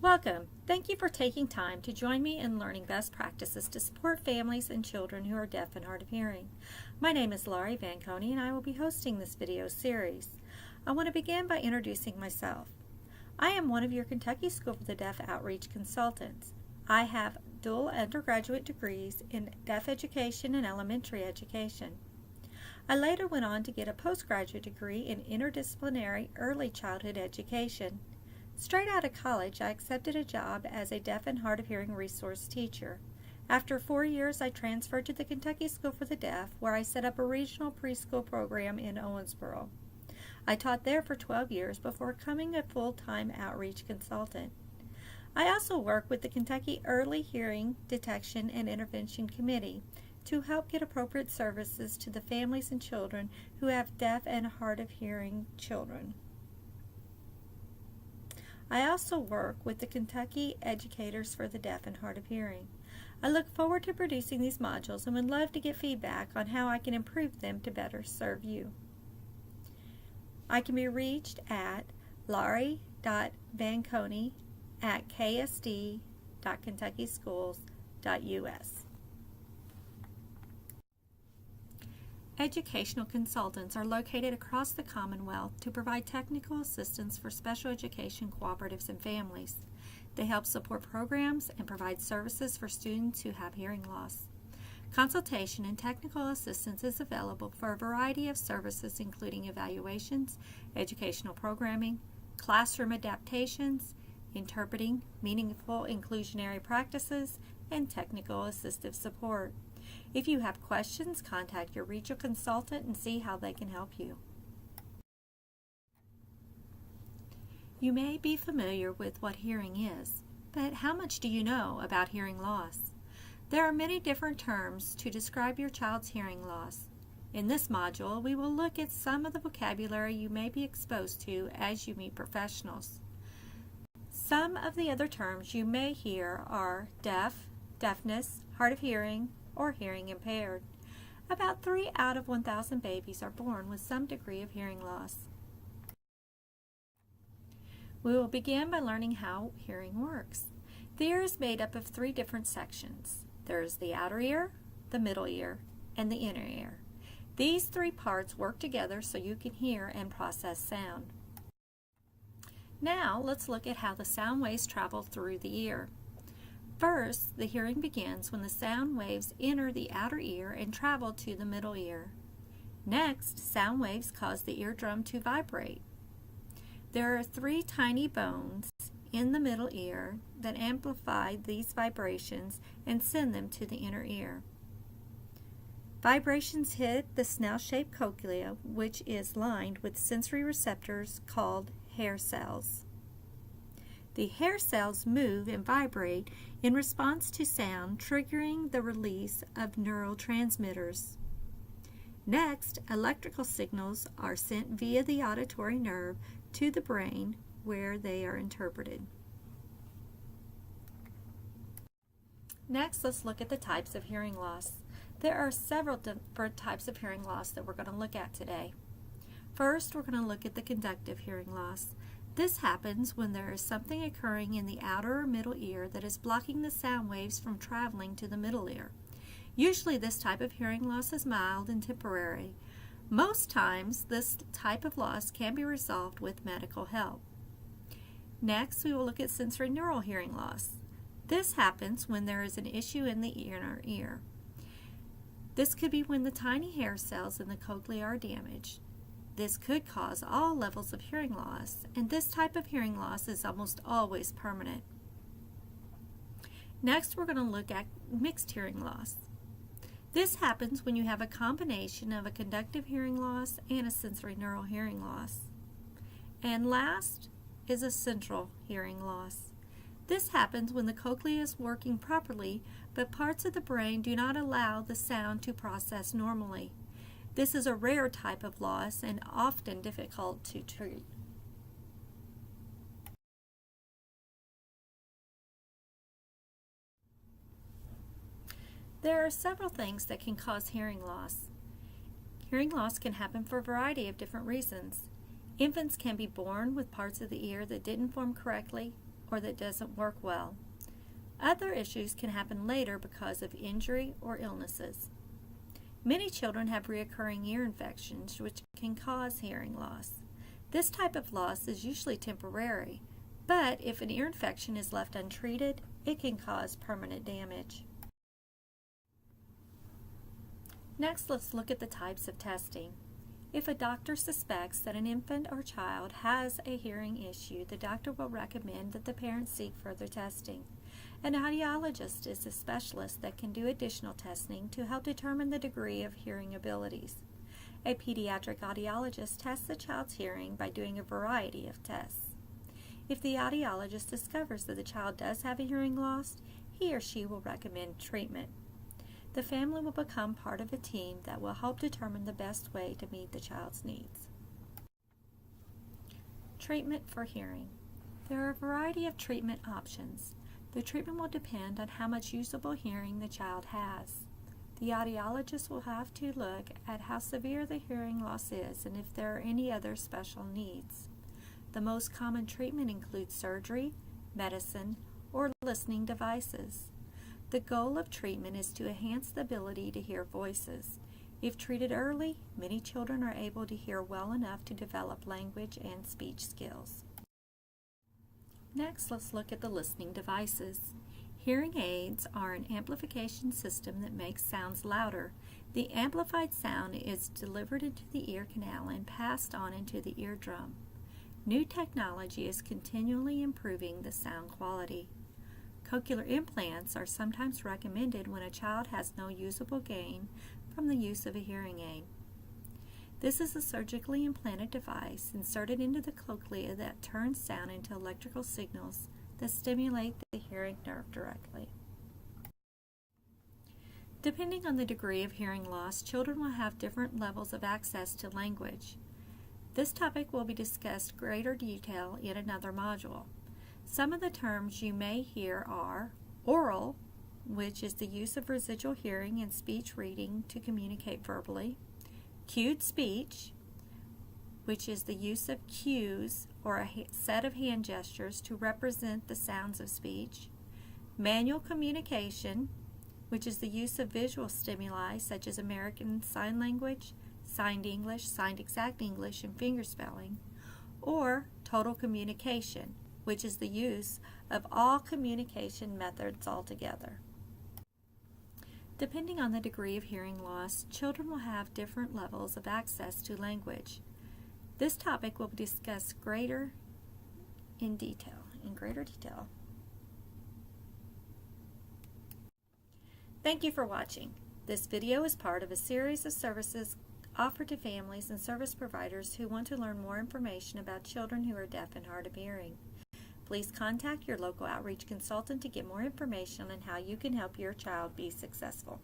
Welcome. Thank you for taking time to join me in learning best practices to support families and children who are deaf and hard of hearing. My name is Laurie Vanconi and I will be hosting this video series. I want to begin by introducing myself. I am one of your Kentucky School for the Deaf outreach consultants. I have dual undergraduate degrees in deaf education and elementary education. I later went on to get a postgraduate degree in interdisciplinary early childhood education. Straight out of college, I accepted a job as a deaf and hard of hearing resource teacher. After 4 years, I transferred to the Kentucky School for the Deaf, where I set up a regional preschool program in Owensboro. I taught there for 12 years before becoming a full-time outreach consultant. I also work with the Kentucky Early Hearing Detection and Intervention Committee to help get appropriate services to the families and children who have deaf and hard of hearing children. I also work with the Kentucky Educators for the Deaf and Hard of Hearing. I look forward to producing these modules and would love to get feedback on how I can improve them to better serve you. I can be reached at laurie.vanconi@ksd.kentuckyschools.us. Educational consultants are located across the Commonwealth to provide technical assistance for special education cooperatives and families. They help support programs and provide services for students who have hearing loss. Consultation and technical assistance is available for a variety of services including evaluations, educational programming, classroom adaptations, interpreting, meaningful inclusionary practices, and technical assistive support. If you have questions, contact your regional consultant and see how they can help you. You may be familiar with what hearing is, but how much do you know about hearing loss? There are many different terms to describe your child's hearing loss. In this module, we will look at some of the vocabulary you may be exposed to as you meet professionals. Some of the other terms you may hear are deaf, deafness, hard of hearing, or hearing impaired. About 3 out of 1,000 babies are born with some degree of hearing loss. We will begin by learning how hearing works. The ear is made up of 3 different sections. There is the outer ear, the middle ear, and the inner ear. These 3 parts work together so you can hear and process sound. Now let's look at how the sound waves travel through the ear. First, the hearing begins when the sound waves enter the outer ear and travel to the middle ear. Next, sound waves cause the eardrum to vibrate. There are 3 tiny bones in the middle ear that amplify these vibrations and send them to the inner ear. Vibrations hit the snail-shaped cochlea, which is lined with sensory receptors called hair cells. The hair cells move and vibrate in response to sound, triggering the release of neurotransmitters. Next, electrical signals are sent via the auditory nerve to the brain, where they are interpreted. Next, let's look at the types of hearing loss. There are several different types of hearing loss that we're going to look at today. First, we're going to look at the conductive hearing loss. This happens when there is something occurring in the outer or middle ear that is blocking the sound waves from traveling to the middle ear. Usually this type of hearing loss is mild and temporary. Most times this type of loss can be resolved with medical help. Next, we will look at sensorineural hearing loss. This happens when there is an issue in the inner ear. This could be when the tiny hair cells in the cochlea are damaged. This could cause all levels of hearing loss, and this type of hearing loss is almost always permanent. Next, we're going to look at mixed hearing loss. This happens when you have a combination of a conductive hearing loss and a sensorineural hearing loss. And last is a central hearing loss. This happens when the cochlea is working properly, but parts of the brain do not allow the sound to process normally. This is a rare type of loss and often difficult to treat. There are several things that can cause hearing loss. Hearing loss can happen for a variety of different reasons. Infants can be born with parts of the ear that didn't form correctly, or that doesn't work well. Other issues can happen later because of injury or illnesses. Many children have recurring ear infections which can cause hearing loss. This type of loss is usually temporary, but if an ear infection is left untreated, it can cause permanent damage. Next, let's look at the types of testing. If a doctor suspects that an infant or child has a hearing issue, the doctor will recommend that the parents seek further testing. An audiologist is a specialist that can do additional testing to help determine the degree of hearing abilities. A pediatric audiologist tests the child's hearing by doing a variety of tests. If the audiologist discovers that the child does have a hearing loss, he or she will recommend treatment. The family will become part of a team that will help determine the best way to meet the child's needs. Treatment for hearing. There are a variety of treatment options. The treatment will depend on how much usable hearing the child has. The audiologist will have to look at how severe the hearing loss is and if there are any other special needs. The most common treatment includes surgery, medicine, or listening devices. The goal of treatment is to enhance the ability to hear voices. If treated early, many children are able to hear well enough to develop language and speech skills. Next, let's look at the listening devices. Hearing aids are an amplification system that makes sounds louder. The amplified sound is delivered into the ear canal and passed on into the eardrum. New technology is continually improving the sound quality. Cochlear implants are sometimes recommended when a child has no usable gain from the use of a hearing aid. This is a surgically implanted device inserted into the cochlea that turns sound into electrical signals that stimulate the hearing nerve directly. Depending on the degree of hearing loss, children will have different levels of access to language. This topic will be discussed in greater detail in another module. Some of the terms you may hear are oral, which is the use of residual hearing and speech reading to communicate verbally; cued speech, which is the use of cues or a set of hand gestures to represent the sounds of speech; manual communication, which is the use of visual stimuli such as American Sign Language, Signed English, Signed Exact English, and fingerspelling; or total communication, which is the use of all communication methods altogether. Depending on the degree of hearing loss, children will have different levels of access to language. This topic will be discussed in greater detail. Thank you for watching. This video is part of a series of services offered to families and service providers who want to learn more information about children who are deaf and hard of hearing. Please contact your local outreach consultant to get more information on how you can help your child be successful.